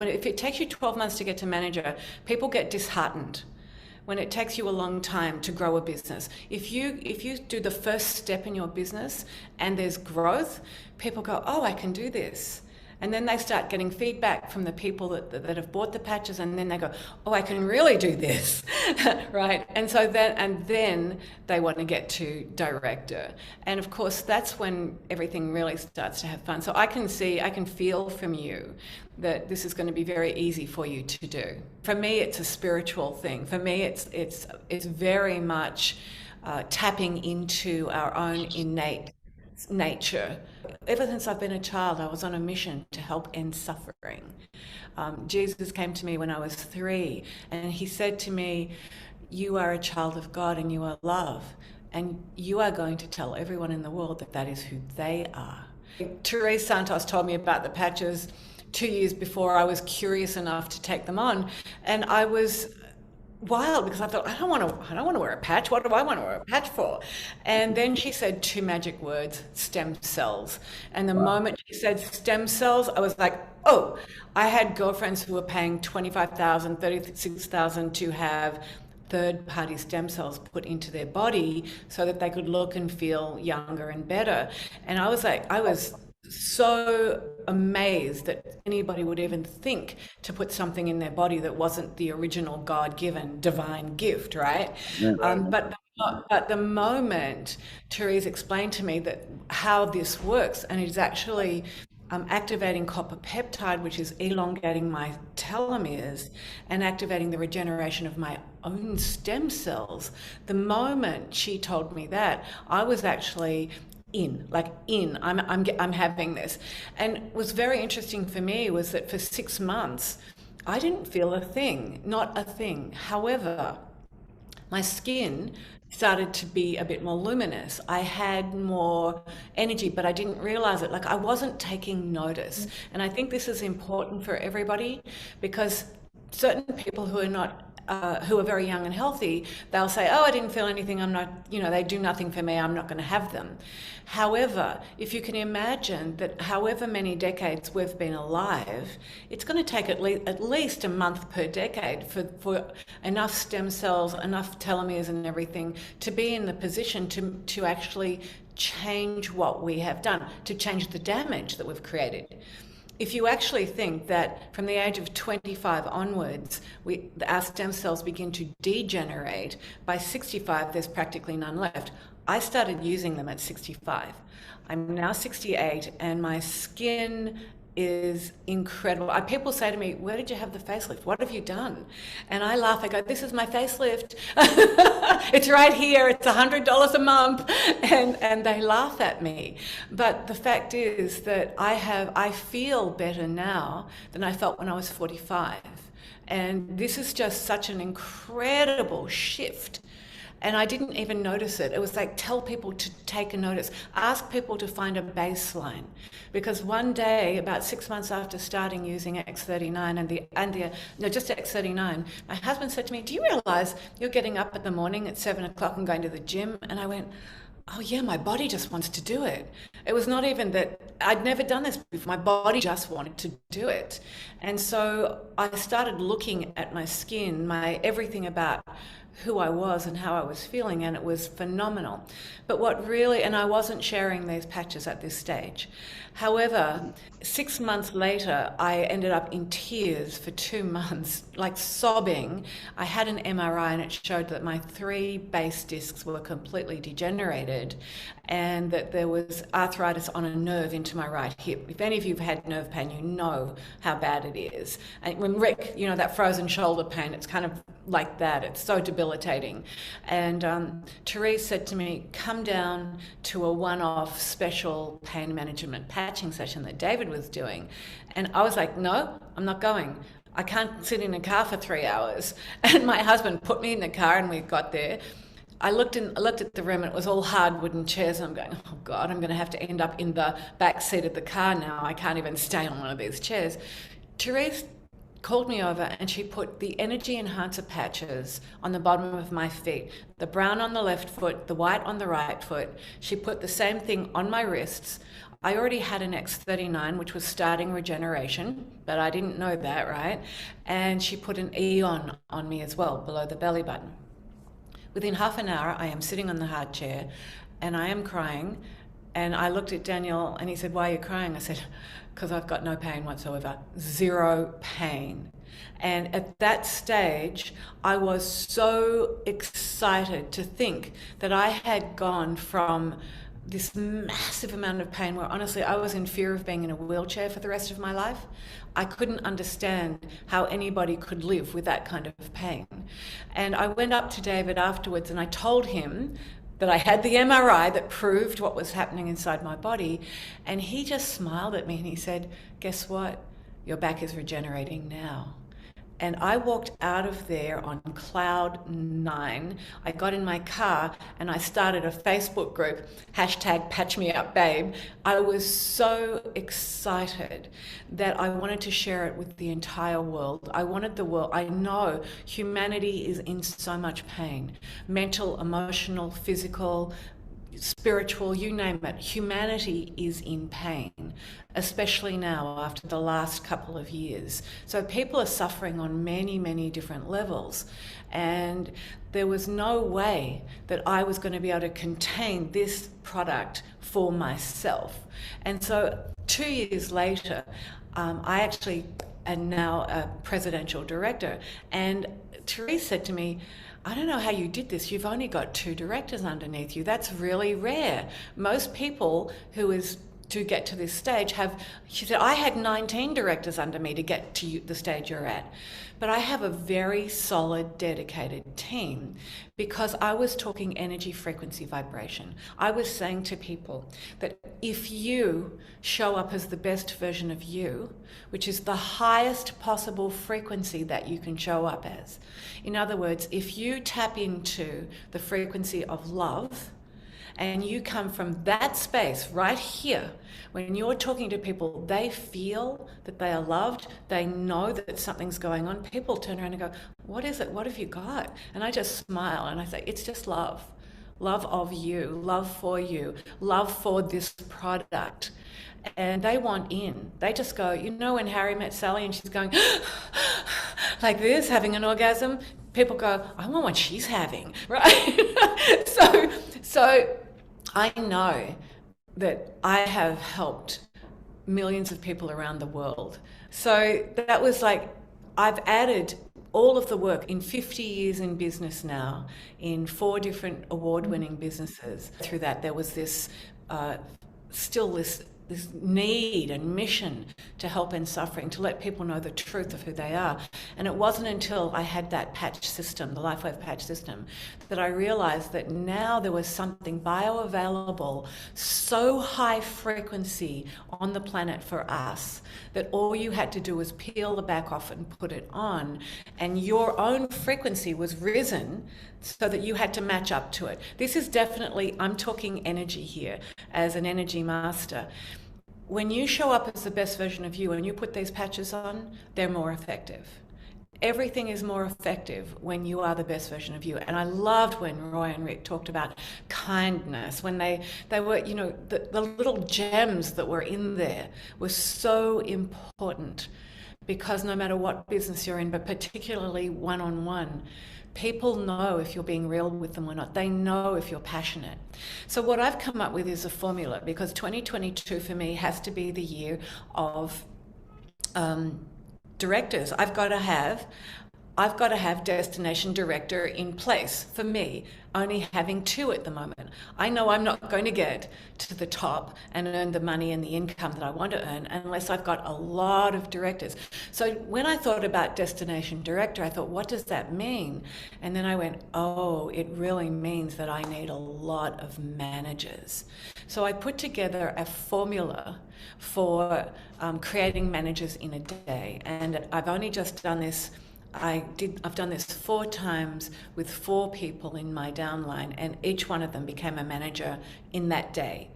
if it takes you 12 months to get to manager, people get disheartened when it takes you a long time to grow a business. If you do the first step in your business and there's growth, people go, "Oh, I can do this." And then they start getting feedback from the people that have bought the patches, and then they go, "Oh, I can really do this," right? And then they want to get to director, and of course that's when everything really starts to have fun. So I can feel from you that this is going to be very easy for you to do. For me, it's a spiritual thing. For me, it's very much tapping into our own innate nature. Ever since I've been a child, I was on a mission to help end suffering. Jesus came to me when I was 3, and he said to me, "You are a child of God and you are love, and you are going to tell everyone in the world that that is who they are." Therese Santos told me about the patches 2 years before I was curious enough to take them on, and I was wild because I thought, I don't want to wear a patch. What do I want to wear a patch for? And then she said 2 magic words: stem cells. And the moment she said stem cells, I was like, oh. I had girlfriends who were paying 25,000, 36,000 to have third party stem cells put into their body so that they could look and feel younger and better. And I was so amazed that anybody would even think to put something in their body that wasn't the original God-given divine gift, right? Yeah. But the moment Therese explained to me that how this works, and it's actually activating copper peptide, which is elongating my telomeres and activating the regeneration of my own stem cells. The moment she told me that, I was actually I'm having this. And what's very interesting for me was that for 6 months I didn't feel a thing, not a thing. However, my skin started to be a bit more luminous. I had more energy, but I didn't realize it. Like, I wasn't taking notice. And I think this is important for everybody, because certain people who are not who are very young and healthy, they'll say, "Oh, I didn't feel anything. I'm not, they do nothing for me. I'm not going to have them." However, if you can imagine that however many decades we've been alive, it's going to take at least a month per decade for enough stem cells, enough telomeres and everything to be in the position to actually change what we have done, to change the damage that we've created. If you actually think that from the age of 25 onwards, our stem cells begin to degenerate, by 65, there's practically none left. I started using them at 65. I'm now 68, and my skin is incredible. People say to me, "Where did you have the facelift? What have you done?" And I laugh. I go, "This is my facelift. It's right here. It's $100 a month." And they laugh at me. But the fact is that I feel better now than I felt when I was 45. And this is just such an incredible shift. And I didn't even notice it. It was like, tell people to take a notice. Ask people to find a baseline. Because one day, about 6 months after starting using X39 no, just X39, my husband said to me, "Do you realize you're getting up at the morning at 7 o'clock and going to the gym?" And I went, "Oh yeah, my body just wants to do it." It was not even that I'd never done this before. My body just wanted to do it. And so I started looking at my skin, my everything about who I was and how I was feeling, and it was phenomenal. But and I wasn't sharing these patches at this stage. However, 6 months later, I ended up in tears for 2 months, like sobbing. I had an MRI and it showed that my 3 base discs were completely degenerated, and that there was arthritis on a nerve into my right hip. If any of you have had nerve pain, you know how bad it is. And when Rick, that frozen shoulder pain, it's kind of like that. It's so debilitating. And Therese said to me, "Come down to a one-off special pain management patching session that David was doing." And I was like, "No, I'm not going. I can't sit in a car for 3 hours." And my husband put me in the car and we got there. I looked at the room, and it was all hard wooden chairs, and I'm going, "Oh God, I'm going to have to end up in the back seat of the car now. I can't even stay on one of these chairs." Therese called me over and she put the energy enhancer patches on the bottom of my feet, the brown on the left foot, the white on the right foot. She put the same thing on my wrists. I already had an X39, which was starting regeneration, but I didn't know that, right? And she put an on me as well, below the belly button. Within half an hour, I am sitting on the hard chair and I am crying. And I looked at Daniel and he said, "Why are you crying?" I said, "Because I've got no pain whatsoever, zero pain." And at that stage, I was so excited to think that I had gone from this massive amount of pain where honestly I was in fear of being in a wheelchair for the rest of my life. I couldn't understand how anybody could live with that kind of pain. And I went up to David afterwards and I told him that I had the MRI that proved what was happening inside my body. And he just smiled at me and he said, "Guess what? Your back is regenerating now." And I walked out of there on cloud nine. I got in my car and I started a Facebook group, hashtag Patch Me Up Babe. I was so excited that I wanted to share it with the entire world. I wanted the world, I know humanity is in so much pain, mental, emotional, physical, spiritual, you name it. Humanity is in pain, especially now after the last couple of years. So people are suffering on many, many different levels. And there was no way that I was going to be able to contain this product for myself. And so 2 years later, I actually am now a presidential director. And Therese said to me, "I don't know how you did this. You've only got 2 directors underneath you. That's really rare. Most people to get to this stage she said, "I had 19 directors under me to get to the stage you're at." But I have a very solid, dedicated team because I was talking energy, frequency, vibration. I was saying to people that if you show up as the best version of you, which is the highest possible frequency that you can show up as. In other words, if you tap into the frequency of love, and you come from that space right here, when you're talking to people, they feel that they are loved, they know that something's going on. People turn around and go, "What is it? What have you got?" And I just smile and I say, "It's just love. Love of you, love for this product." And they want in. They just go, when Harry met Sally and she's going like this, having an orgasm, people go, "I want what she's having," right? So I know that I have helped millions of people around the world. So that was like, I've added all of the work in 50 years in business now, in 4 different award-winning businesses. Through that, there was this this need and mission to help end suffering, to let people know the truth of who they are. And it wasn't until I had that patch system, the LifeWave patch system, that I realized that now there was something bioavailable, so high frequency on the planet for us, that all you had to do was peel the back off and put it on, and your own frequency was risen so that you had to match up to it. This is definitely, I'm talking energy here as an energy master. When you show up as the best version of you and you put these patches on, they're more effective. Everything is more effective when you are the best version of you. And I loved when Roy and Rick talked about kindness, when they were, the little gems that were in there were so important, because no matter what business you're in, but particularly one-on-one, people know if you're being real with them or not. They know if you're passionate. So what I've come up with is a formula, because 2022 for me has to be the year of directors. I've got to have destination director in place for me, only having 2 at the moment. I know I'm not going to get to the top and earn the money and the income that I want to earn unless I've got a lot of directors. So when I thought about destination director, I thought, what does that mean? And then I went, oh, it really means that I need a lot of managers. So I put together a formula for creating managers in a day. And I've only just done this. I've done this 4 times with 4 people in my downline, and each one of them became a manager in that day.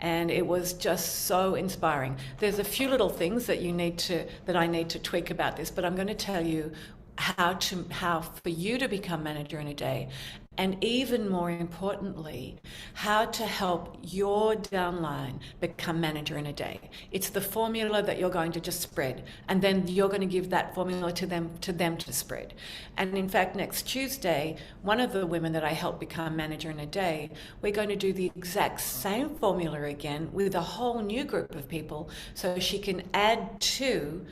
And it was just so inspiring. There's a few little things that I need to tweak about this, but I'm going to tell you how for you to become manager in a day, and even more importantly, how to help your downline become manager in a day. It's the formula that you're going to just spread, and then you're going to give that formula to them to spread. And in fact, next Tuesday, one of the women that I help become manager in a day, we're going to do the exact same formula again with a whole new group of people, so she can add to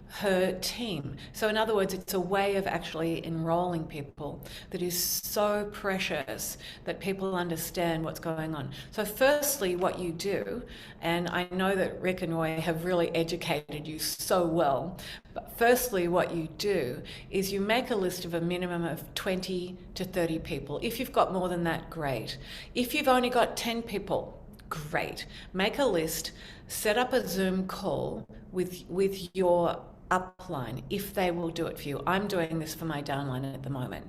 her team. So in other words, it's a way of actually enrolling people that is so precious that people understand what's going on. So firstly, what you do, and I know that Rick and Roy have really educated you so well, but firstly, what you do is you make a list of a minimum of 20 to 30 people. If you've got more than that, great. If you've only got 10 people, great. Make a list, set up a Zoom call with your upline if they will do it for you. I'm doing this for my downline at the moment.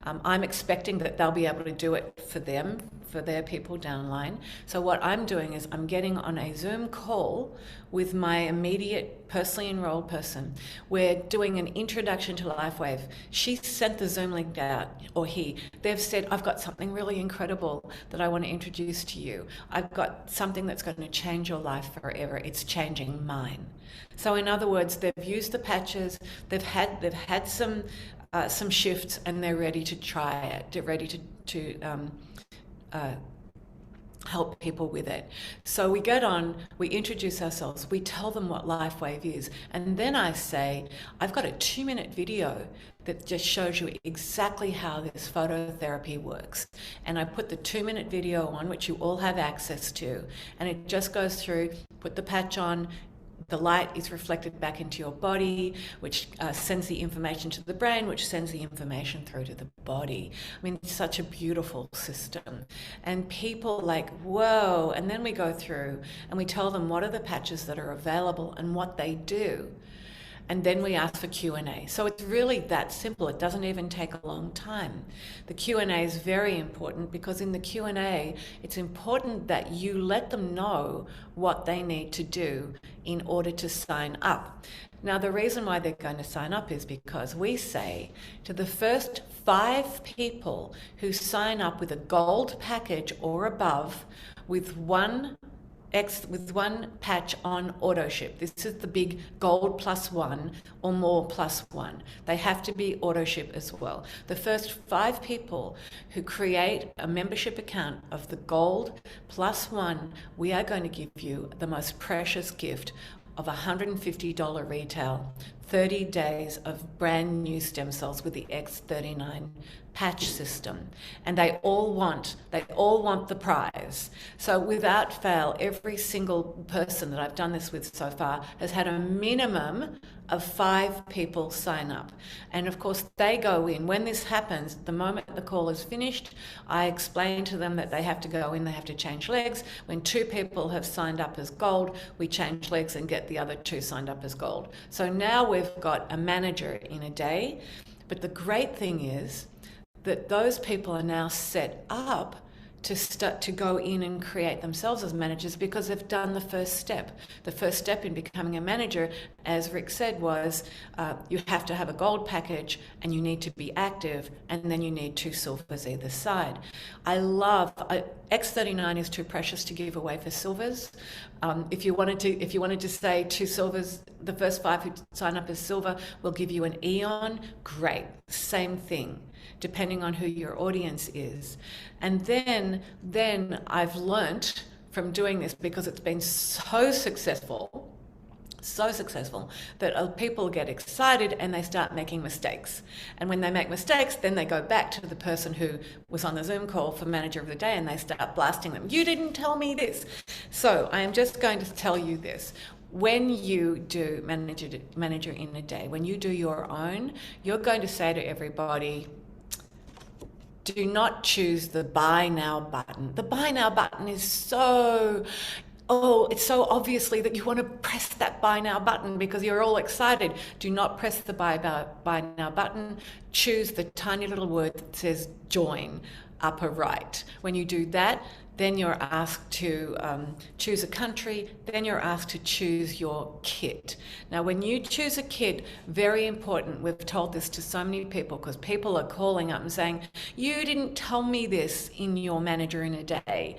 I'm expecting that they'll be able to do it for them, for their people downline. So what I'm doing is I'm getting on a Zoom call with my immediate personally enrolled person. We're doing an introduction to LifeWave. She sent the Zoom link out, or he. They've said, I've got something really incredible that I want to introduce to you. I've got something that's going to change your life forever. It's changing mine. So in other words, they've used the patches, they've had some shifts, and they're ready to try it. They're ready to help people with it. So we get on, we introduce ourselves, we tell them what LifeWave is, and then I say, I've got a 2-minute video that just shows you exactly how this phototherapy works. And I put the 2-minute video on, which you all have access to, and it just goes through, put the patch on, the light is reflected back into your body, which sends the information to the brain, which sends the information through to the body. I mean, it's such a beautiful system. And people like, whoa. And then we go through and we tell them what are the patches that are available and what they do. And then we ask for Q&A. So it's really that simple. It doesn't even take a long time. The Q&A is very important because in the Q&A, it's important that you let them know what they need to do in order to sign up. Now, the reason why they're going to sign up is because we say to the first 5 people who sign up with a gold package or above with one patch on AutoShip. This is the big gold +1 or more +1. They have to be AutoShip as well. The first 5 people who create a membership account of the gold +1, we are going to give you the most precious gift of $150 retail, 30 days of brand new stem cells with the X39 patch system. And they all want the prize. So without fail, every single person that I've done this with so far has had a minimum of 5 people sign up. And of course they go in. When this happens, the moment the call is finished, I explain to them that they have to go in, they have to change legs. When 2 people have signed up as gold, we change legs and get the other 2 signed up as gold. So now we've got a manager in a day. But the great thing is that those people are now set up to start to go in and create themselves as managers because they've done the first step. The first step in becoming a manager, as Rick said, was you have to have a gold package and you need to be active, and then you need 2 silvers either side. X39 is too precious to give away for silvers. If you wanted to say 2 silvers, the first 5 who sign up as silver will give you an Eon. Great, same thing, depending on who your audience is. And then I've learnt from doing this, because it's been so successful, that people get excited and they start making mistakes. And when they make mistakes, then they go back to the person who was on the Zoom call for Manager of the Day and they start blasting them. You didn't tell me this. So I am just going to tell you this. When you do Manager in a Day, when you do your own, you're going to say to everybody, do not choose the buy now button. The buy now button is so oh, it's so obviously that you want to press that buy now button because you're all excited. Do not press the buy now button. Choose the tiny little word that says join, upper right. When you do that, then you're asked to choose a country, then you're asked to choose your kit. Now, when you choose a kit, very important, we've told this to so many people because people are calling up and saying, you didn't tell me this in your manager in a day.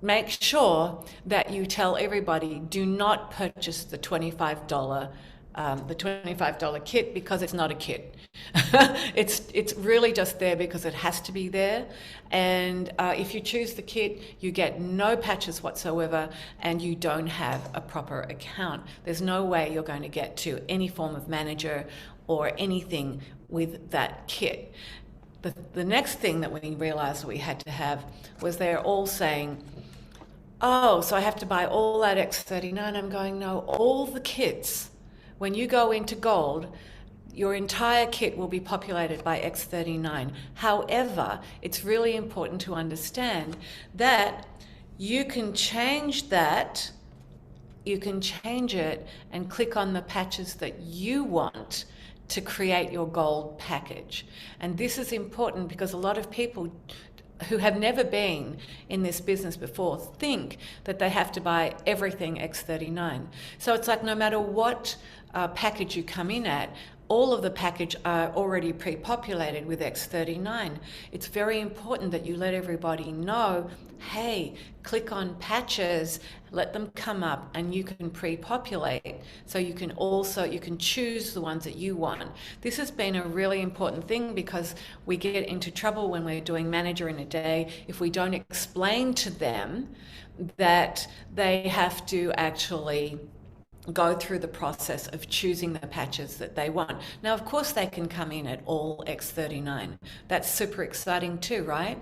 Make sure that you tell everybody, do not purchase the $25 kit because it's not a kit. It's really just there because it has to be there. And if you choose the kit, you get no patches whatsoever and you don't have a proper account. There's no way you're going to get to any form of manager or anything with that kit. The next thing that we realized we had to have was they're all saying, oh, so I have to buy all that X39. I'm going, no, all the kits. When you go into gold, your entire kit will be populated by X39. However, it's really important to understand that you can change that, you can change it and click on the patches that you want to create your gold package. And this is important because a lot of people who have never been in this business before think that they have to buy everything X39. So it's like no matter what package you come in at, all of the package are already pre-populated with X39. It's very important that you let everybody know, hey, click on patches, let them come up and you can pre-populate. So you can choose the ones that you want. This has been a really important thing because we get into trouble when we're doing manager in a day if we don't explain to them that they have to actually go through the process of choosing the patches that they want. Now, of course, they can come in at all X39. That's super exciting too, right?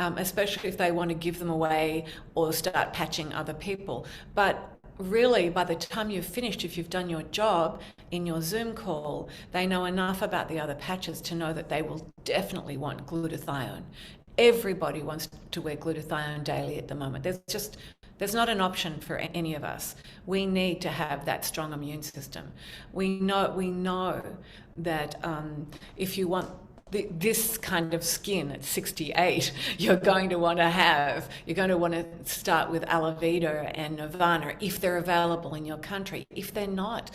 Especially if they want to give them away or start patching other people. But really, by the time you've finished, if you've done your job in your Zoom call, they know enough about the other patches to know that they will definitely want glutathione. Everybody wants to wear glutathione daily at the moment. There's not an option for any of us. We need to have that strong immune system. We know that if you want this kind of skin at 68, you're going to want to start with Alavida and Nirvana if they're available in your country. If they're not,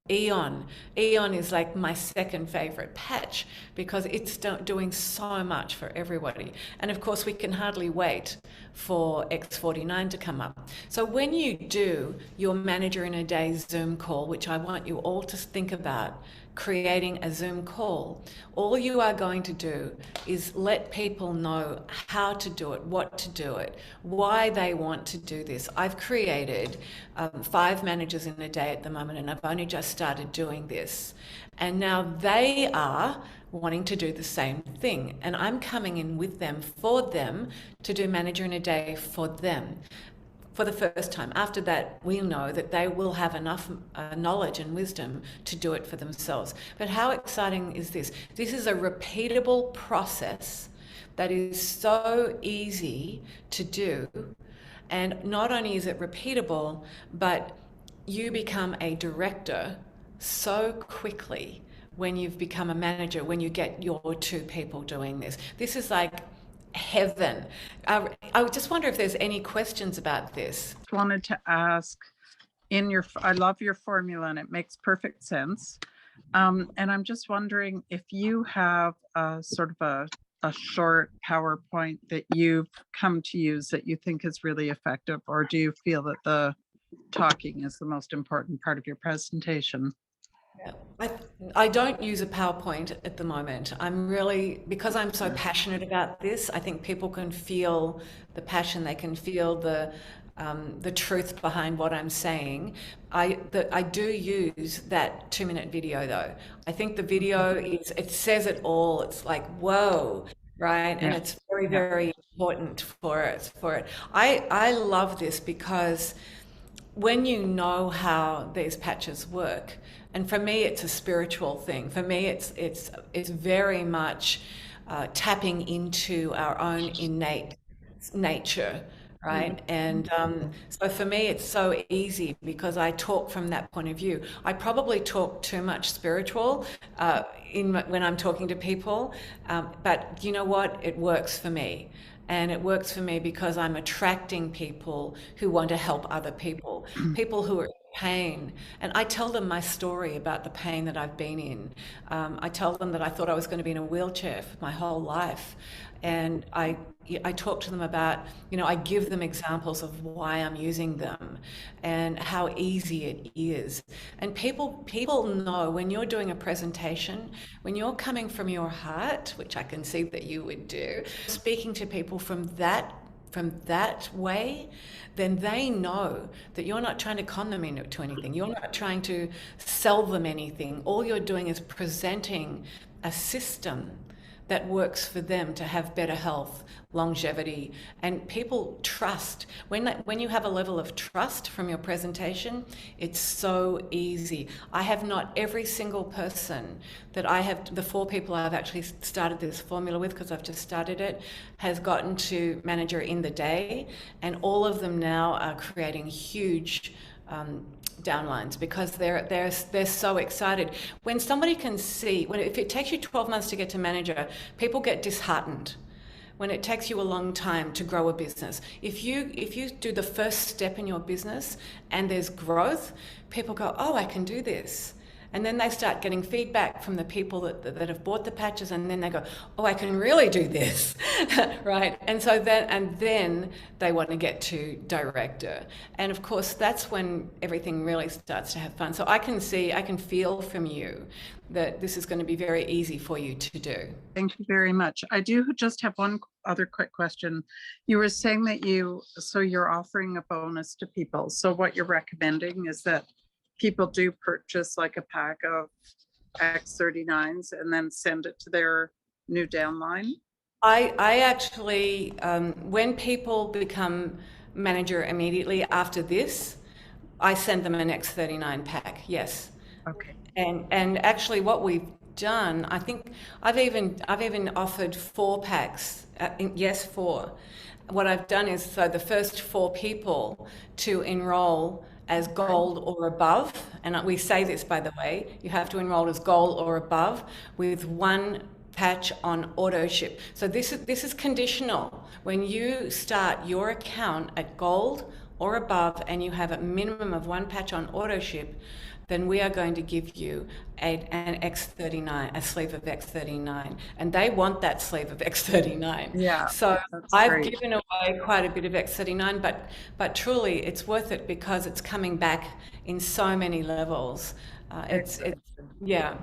Eon is like my second favorite patch because it's doing so much for everybody. And of course, we can hardly wait for X49 to come up. So when you do your manager in a day Zoom call, which I want you all to think about, creating a Zoom call, all you are going to do is let people know how to do it, what to do it, why they want to do this. I've created 5 managers in a day at the moment, and I've only just started doing this. And now they are wanting to do the same thing. And I'm coming in with them for them to do manager in a day for them. For the first time. After that, we know that they will have enough knowledge and wisdom to do it for themselves. But how exciting is this? This is a repeatable process that is so easy to do. And not only is it repeatable, but you become a director so quickly when you've become a manager, when you get your 2 people doing this. This is like heaven. I just wonder if there's any questions about this. Wanted to ask, I love your formula and it makes perfect sense. And I'm just wondering if you have a sort of a short PowerPoint that you've come to use that you think is really effective, or do you feel that the talking is the most important part of your presentation? I don't use a PowerPoint at the moment. Because I'm so passionate about this, I think people can feel the passion, they can feel the truth behind what I'm saying. I do use that 2-minute video though. I think the video it says it all. It's like, whoa, right? And it's very, very important for it. I love this because when you know how these patches work, and for me it's a spiritual thing. For me it's very much tapping into our own innate nature, right? And so for me, it's so easy because I talk from that point of view. I probably talk too much spiritual when I'm talking to people, but you know what? It works for me. And it works for me because I'm attracting people who want to help other people, people who are in pain. And I tell them my story about the pain that I've been in. I tell them that I thought I was going to be in a wheelchair for my whole life. And I talk to them about, I give them examples of why I'm using them and how easy it is. And people know when you're doing a presentation, when you're coming from your heart, which I can see that you would do, speaking to people from that way, then they know that you're not trying to con them into anything. You're not trying to sell them anything. All you're doing is presenting a system that works for them to have better health, longevity, and people trust. When you have a level of trust from your presentation, it's so easy. I have not every single person that I have, the 4 people I've actually started this formula with, because I've just started it, has gotten to manager in the day, and all of them now are creating huge downlines because they're so excited. When somebody can see, if it takes you 12 months to get to manager, people get disheartened. When it takes you a long time to grow a business, if you do the first step in your business and there's growth, people go, oh, I can do this. And then they start getting feedback from the people that have bought the patches, and then they go, oh, I can really do this, right? And so then they want to get to director. And of course, that's when everything really starts to have fun. So I can feel from you that this is going to be very easy for you to do. Thank you very much. I do just have one other quick question. You were saying that you're offering a bonus to people. So what you're recommending is that people do purchase like a pack of X39s and then send it to their new downline? I actually, when people become manager immediately after this, I send them an X39 pack, yes. Okay. And actually what we've done, I think I've even offered 4 packs, yes, 4. What I've done is, so the first 4 people to enroll as gold or above, and we say this, by the way, you have to enroll as gold or above with 1 patch on auto ship. So this is conditional. When you start your account at gold or above and you have a minimum of 1 patch on auto ship, then we are going to give you an X39, a sleeve of X39. And they want that sleeve of X39. Yeah. So that's I've great. given away quite a bit of X39, but truly it's worth it because it's coming back in so many levels. It's yeah.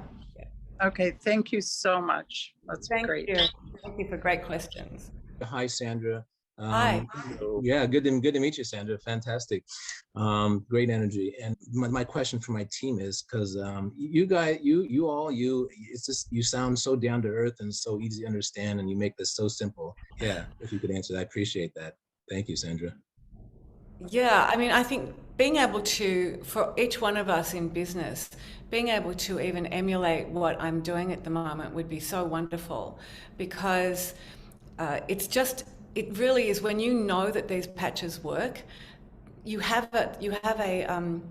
Okay, thank you so much. That's Thank great. you. Thank you for great questions. Hi, Sandra. Hi. Yeah, good to meet you, Sandra. Fantastic. Great energy. And my question for my team is, because you guys, it's just, you sound so down to earth and so easy to understand, and you make this so simple. Yeah, if you could answer that, I appreciate that. Thank you, Sandra. Yeah, I mean, I think being able to, for each one of us in business, being able to even emulate what I'm doing at the moment would be so wonderful, because it really is, when you know that these patches work, you have a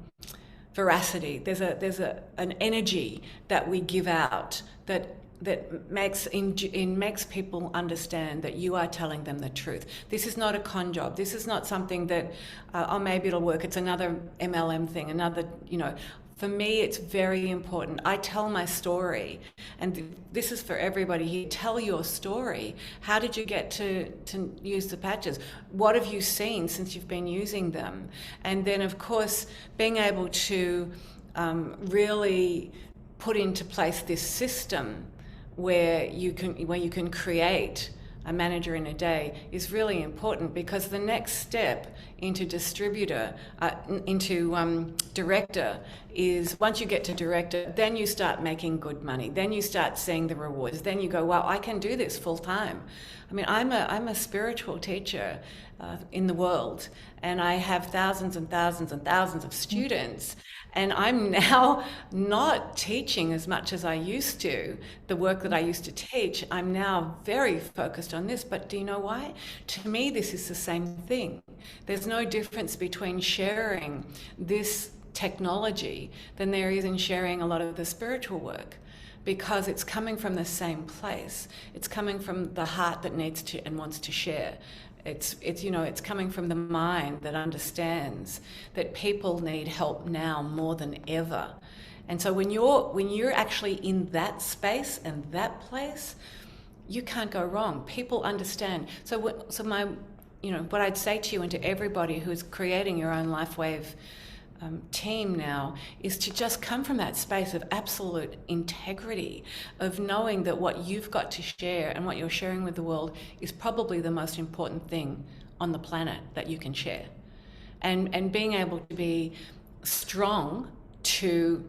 veracity. There's an energy that we give out that makes people understand that you are telling them the truth. This is not a con job. This is not something that, oh, maybe it'll work. It's another MLM thing, for me, it's very important. I tell my story, and this is for everybody here. Tell your story. How did you get to use the patches? What have you seen since you've been using them? And then, of course, being able to really put into place this system where you can create a manager in a day is really important, because the next step into director is, once you get to director, then you start making good money. Then you start seeing the rewards. Then you go, wow, I can do this full time. I mean, I'm a spiritual teacher. in the world, and I have thousands and thousands and thousands of students. And I'm now not teaching as much as I used to, the work that I used to teach. I'm now very focused on this. But do you know why? To me, this is the same thing. There's no difference between sharing this technology than there is in sharing a lot of the spiritual work, because it's coming from the same place. It's coming from the heart that needs to and wants to share. It's it's coming from the mind that understands that people need help now more than ever. And so when you're actually in that space and that place, you can't go wrong. People understand. So my what I'd say to you and to everybody who's creating your own LifeWave team now is to just come from that space of absolute integrity, of knowing that what you've got to share and what you're sharing with the world is probably the most important thing on the planet that you can share. And being able to be strong to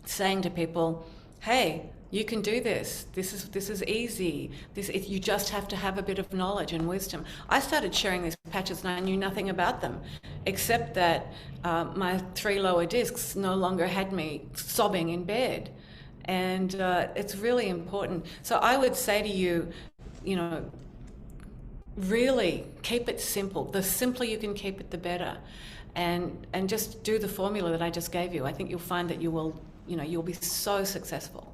saying to people, hey, you can do this. This is easy. You just have to have a bit of knowledge and wisdom. I started sharing these patches and I knew nothing about them, except that my 3 lower discs no longer had me sobbing in bed. And it's really important. So I would say to you, really keep it simple. The simpler you can keep it, the better. And just do the formula that I just gave you. I think you'll find that you'll be so successful.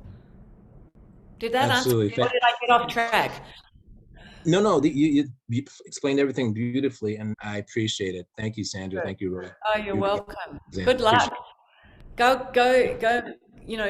Did that Absolutely. answer? Or did I get off track? No, you explained everything beautifully, and I appreciate it. Thank you, Sandra. Good. Thank you, Roy. Oh, you're welcome. Good luck. Go,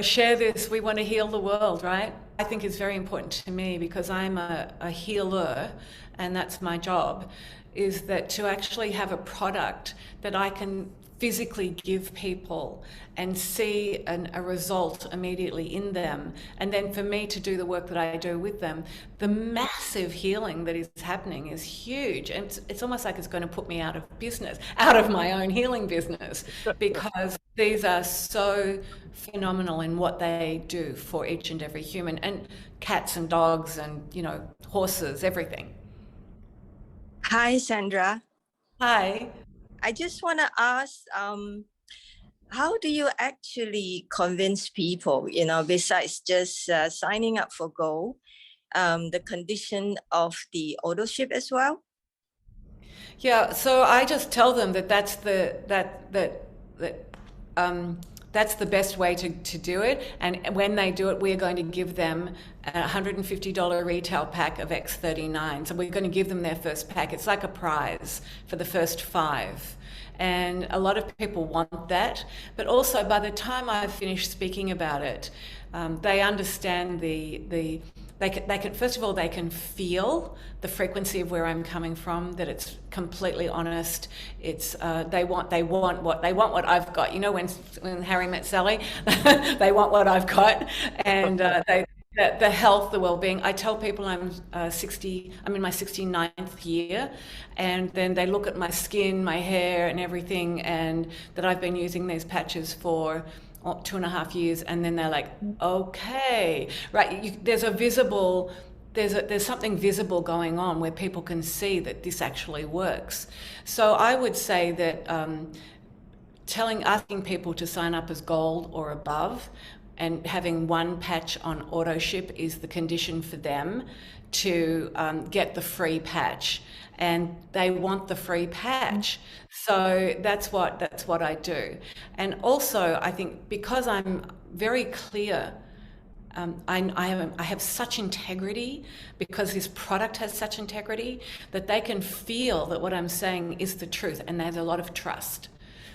share this. We want to heal the world, right? I think it's very important to me, because I'm a healer, and that's my job, is that to actually have a product that I can physically give people and see a result immediately in them, and then for me to do the work that I do with them, the massive healing that is happening is huge. And it's almost like it's going to put me out of business, out of my own healing business, because these are so phenomenal in what they do for each and every human, and cats and dogs and horses, everything. Hi, Sandra. Hi. I just want to ask, how do you actually convince people, besides just signing up for Go, the condition of the auto ship as well? Yeah, so I just tell them that that's the best way to do it. And when they do it, we're going to give them a $150 retail pack of X39. So we're going to give them their first pack. It's like a prize for the first 5. And a lot of people want that. But also, by the time I've finished speaking about it, they understand they can first of all, they can feel the frequency of where I'm coming from, that it's completely honest. It's they want what I've got. When Harry met Sally, they want what I've got, and the health, the well-being. I tell people I'm in my 69th year, and then they look at my skin, my hair, and everything, and that I've been using these patches for 2.5 years, and then they're like, okay, right. There's something visible going on where people can see that this actually works. So I would say that asking people to sign up as gold or above, and having one patch on auto ship is the condition for them to get the free patch, and they want the free patch. So that's what I do. And also, I think because I'm very clear, I have such integrity, because this product has such integrity, that they can feel that what I'm saying is the truth, and there's a lot of trust.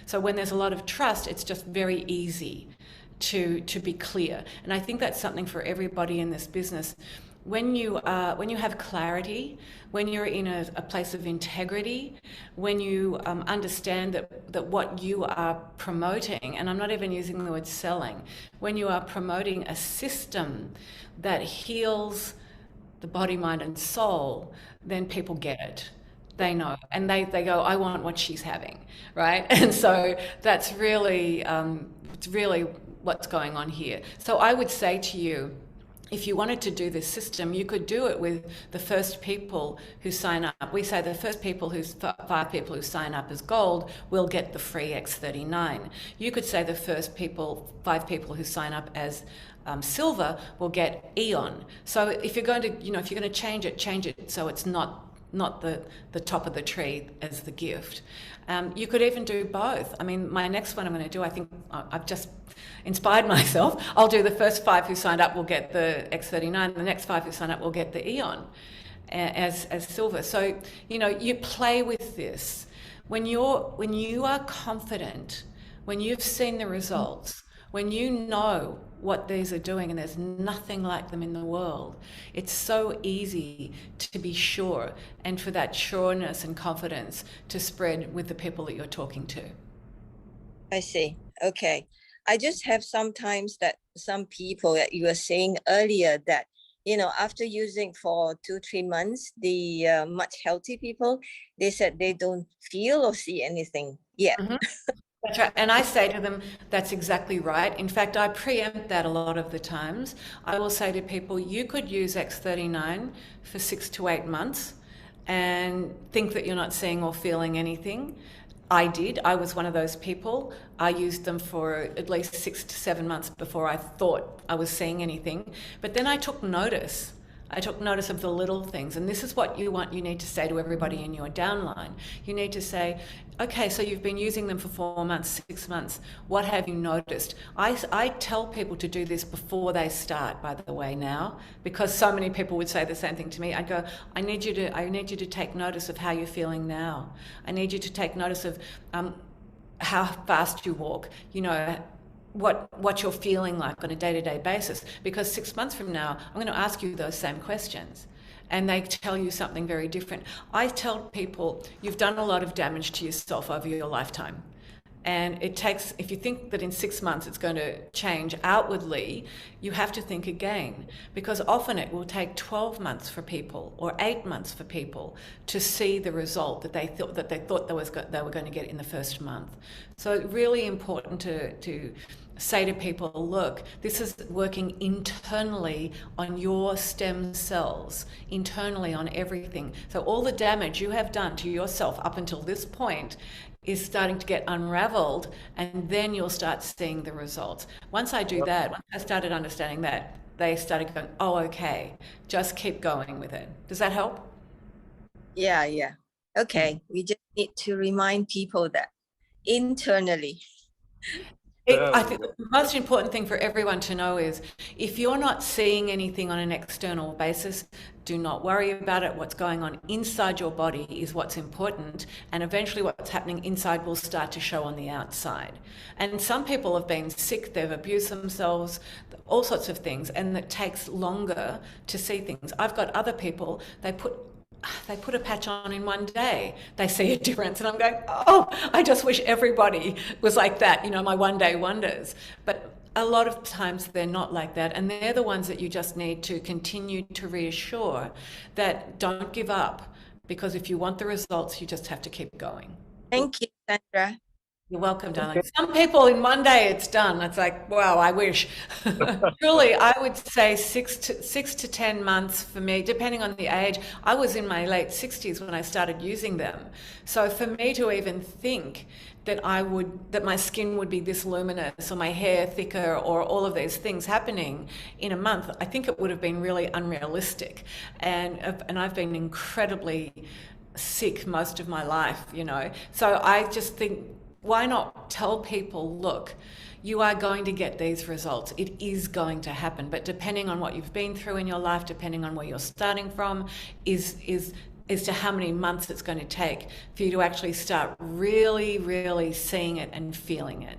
So when there's a lot of trust, it's just very easy to be clear. And I think that's something for everybody in this business. When you have clarity, when you're in a place of integrity, when you understand that what you are promoting, and I'm not even using the word selling, when you are promoting a system that heals the body, mind, and soul, then people get it. They know, and they go, I want what she's having, right? And so that's really, it's really what's going on here. So I would say to you, if you wanted to do this system, you could do it with the first people who sign up. We say the first people five people who sign up as gold will get the free X39. You could say the first five people who sign up as silver will get Eon. So if you're going to, if you're going to change it so it's not the top of the tree as the gift. You could even do both. I mean, my next one I'm going to do, I think I've just inspired myself. I'll do the first 5 who signed up will get the X39. The next 5 who sign up will get the Eon as silver. So, you play with this. When you are confident, when you've seen the results, when you know what these are doing and there's nothing like them in the world, it's so easy to be sure and for that sureness and confidence to spread with the people that you're talking to. I see. Okay. I just have sometimes that some people that you were saying earlier that, after using for 2-3 months, the much healthy people, they said they don't feel or see anything yet. Mm-hmm. That's right. And I say to them, that's exactly right. In fact, I preempt that a lot of the times. I will say to people, you could use X39 for 6 to 8 months and think that you're not seeing or feeling anything. I did. I was one of those people. I used them for at least 6 to 7 months before I thought I was seeing anything. But then I took notice. I took notice of the little things. And this is what you need to say to everybody in your downline. You need to say, okay, so you've been using them for 4 months, 6 months. What have you noticed? I tell people to do this before they start, by the way, now, because so many people would say the same thing to me. I go, I need you to take notice of how you're feeling now. I need you to take notice of how fast you walk, what you're feeling like on a day-to-day basis, because 6 months from now I'm going to ask you those same questions and they tell you something very different. I tell people, you've done a lot of damage to yourself over your lifetime, and it takes, if you think that in 6 months it's going to change outwardly, you have to think again, because often it will take 12 months for people or 8 months for people to see the result that they thought they were going to get in the first month. So it's really important to say to people, look, this is working internally on your stem cells, internally on everything. So all the damage you have done to yourself up until this point is starting to get unraveled, and then you'll start seeing the results. Once I do that, once I started understanding that, they started going, oh, okay, just keep going with it. Does that help? Yeah. Okay. We just need to remind people that internally. I think the most important thing for everyone to know is, if you're not seeing anything on an external basis, do not worry about it. What's going on inside your body is what's important, and eventually what's happening inside will start to show on the outside. And some people have been sick, they've abused themselves, all sorts of things, and it takes longer to see things. I've got other people, they put a patch on in one day, they see a difference, and I'm going, oh, I just wish everybody was like that, my one day wonders. But a lot of times they're not like that, and they're the ones that you just need to continue to reassure that don't give up, because if you want the results, you just have to keep going. Thank you, Sandra. You're welcome, darling. Some people in one day it's done. It's like, wow, I wish. Truly, I would say 6 to 10 months for me, depending on the age. I was in my late 60s when I started using them. So for me to even think that my skin would be this luminous, or my hair thicker, or all of these things happening in a month, I think it would have been really unrealistic. And I've been incredibly sick most of my life, So I just think, why not tell people, look, you are going to get these results. It is going to happen. But depending on what you've been through in your life, depending on where you're starting from, is to how many months it's going to take for you to actually start really, really seeing it and feeling it.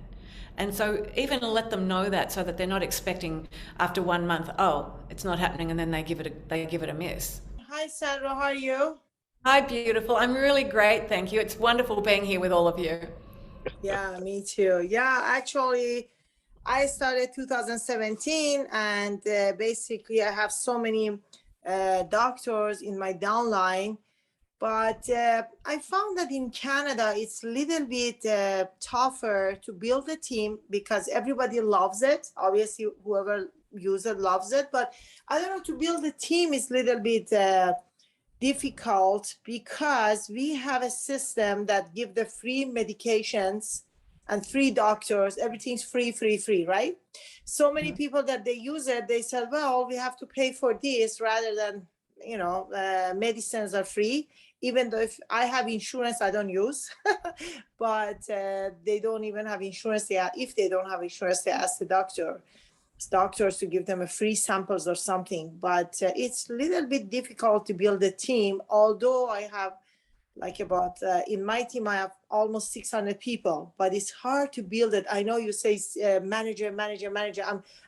And so even let them know that, so that they're not expecting after 1 month, oh, it's not happening, and then they give it a miss. Hi, Sandra, how are you? Hi, beautiful. I'm really great, thank you. It's wonderful being here with all of you. Yeah, me too. Yeah, actually, I started 2017, and basically I have so many doctors in my downline, but I found that in Canada, it's a little bit tougher to build a team, because everybody loves it. Obviously, whoever user loves it, but I don't know, to build a team is a little bit difficult because we have a system that give the free medications and free doctors, everything's free, right? So many people that they use it, they said, well, we have to pay for this rather than, medicines are free. Even though if I have insurance, I don't use, but they don't even have insurance. If they don't have insurance, they ask the doctors to give them a free samples or something. But it's a little bit difficult to build a team. Although I have in my team, I have almost 600 people, but it's hard to build it. I know you say manager.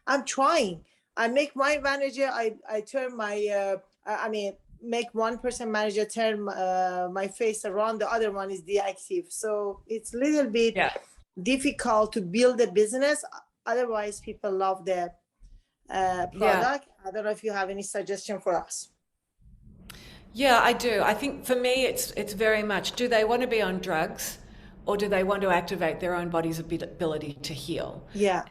I'm trying. I make my manager. I turn my. Make one person manager turn my face around. The other one is deactive. So it's a little bit difficult to build a business. Otherwise, people love the product. I don't know if you have any suggestion for us. Yeah, I do. I think for me, it's very much, do they want to be on drugs or do they want to activate their own body's ability to heal? Yeah.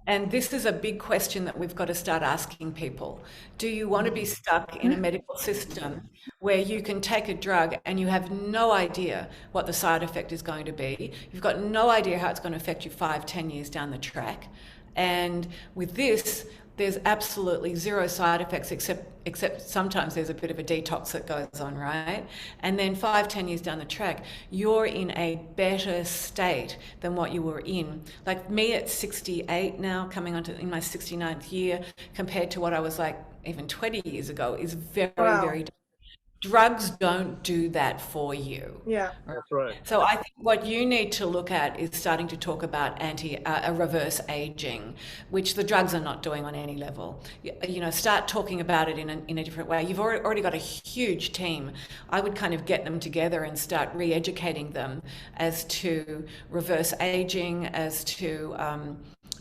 And this is a big question that we've got to start asking people. Do you want to be stuck in a medical system where you can take a drug and you have no idea what the side effect is going to be? You've got no idea how it's going to affect you 5, 10 years down the track. And with this, there's absolutely zero side effects except sometimes there's a bit of a detox that goes on, right? And then 5, 10 years down the track, you're in a better state than what you were in. Like me at 68 now, coming on to in my 69th year, compared to what I was like even 20 years ago, is very, very different. Drugs don't do that for you. Yeah, that's right. So I think what you need to look at is starting to talk about reverse aging, which the drugs are not doing on any level. Start talking about it in a different way. You've already got a huge team. I would kind of get them together and start re-educating them as to reverse aging, as to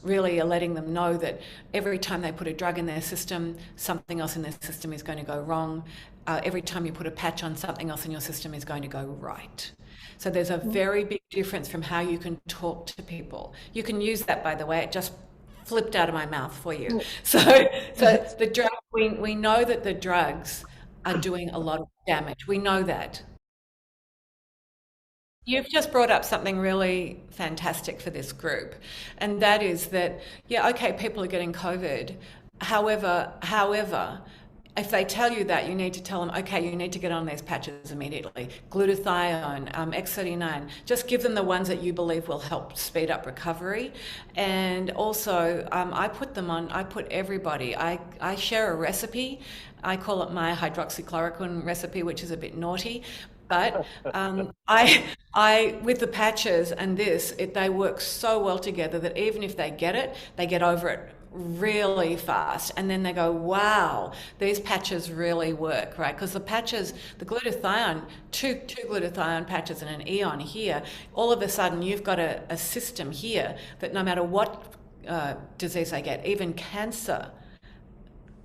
really letting them know that every time they put a drug in their system, something else in their system is going to go wrong. Every time you put a patch on, something else in your system is going to go right. So there's a very big difference from how you can talk to people. You can use that, by the way, it just flipped out of my mouth for you. So the drug, we know that the drugs are doing a lot of damage. We know that. You've just brought up something really fantastic for this group, and that is that, people are getting COVID. However, if they tell you that, you need to tell them, okay, you need to get on these patches immediately. Glutathione, X39, just give them the ones that you believe will help speed up recovery. And also, I put everybody, I share a recipe. I call it my hydroxychloroquine recipe, which is a bit naughty. But I with the patches and they work so well together that even if they get it, they get over it really fast, and then they go, wow, these patches really work, right? Because the patches, the glutathione, two glutathione patches and an Eon here, all of a sudden you've got a system here that no matter what disease they get, even cancer,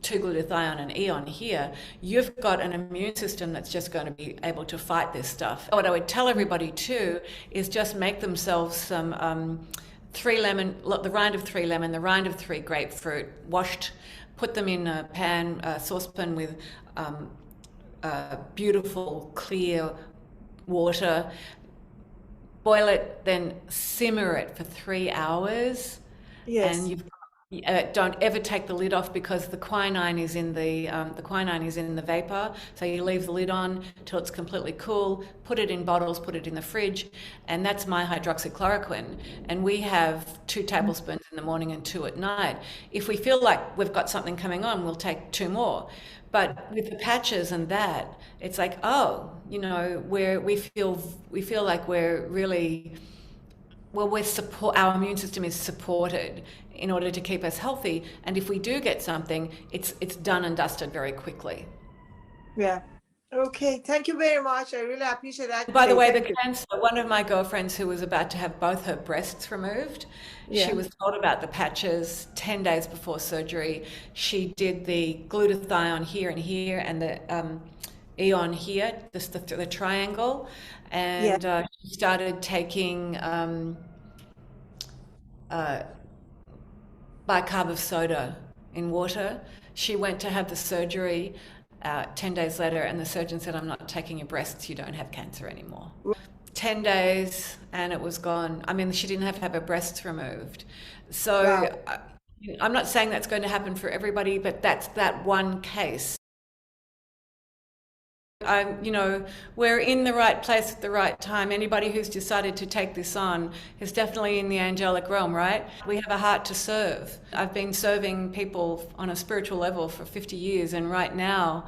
2-glutathione and Eon here, you've got an immune system that's just going to be able to fight this stuff. What I would tell everybody too is just make themselves some 3 lemon, the rind of 3 lemon, the rind of 3 grapefruit, washed, put them in a pan, saucepan with beautiful clear water, boil it, then simmer it for 3 hours. Yes. And you've don't ever take the lid off because the quinine is in the vapor. So you leave the lid on till it's completely cool. Put it in bottles. Put it in the fridge, and that's my hydroxychloroquine. And we have 2 tablespoons in the morning and 2 at night. If we feel like we've got something coming on, we'll take 2 more. But with the patches and that, it's like, we feel like we're really. Well, our immune system is supported in order to keep us healthy. And if we do get something, it's done and dusted very quickly. Yeah. Okay. Thank you very much. I really appreciate that. By the way, the cancer, one of my girlfriends who was about to have both her breasts removed, she was told about the patches 10 days before surgery. She did the glutathione here and here and the Eon here, the triangle, and she started taking bicarb of soda in water. She went to have the surgery 10 days later, and the surgeon said, I'm not taking your breasts, you don't have cancer anymore. 10 days and it was gone. I mean, she didn't have to have her breasts removed. So Wow. I'm not saying that's going to happen for everybody, but that's that one case. We're in the right place at the right time. Anybody who's decided to take this on is definitely in the angelic realm, right? We have a heart to serve. I've been serving people on a spiritual level for 50 years, and right now,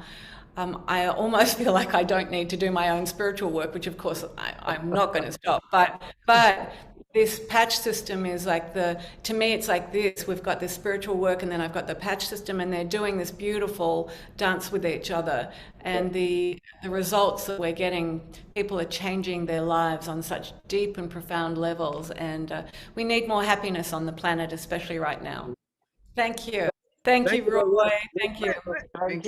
I almost feel like I don't need to do my own spiritual work, which of course I'm not going to stop. But this patch system is like to me, it's like this. We've got this spiritual work, and then I've got the patch system, and they're doing this beautiful dance with each other. And the results that we're getting, people are changing their lives on such deep and profound levels. And we need more happiness on the planet, especially right now. Thank you. Thank you, Thank you, Roy. Roy. Thank you. Thank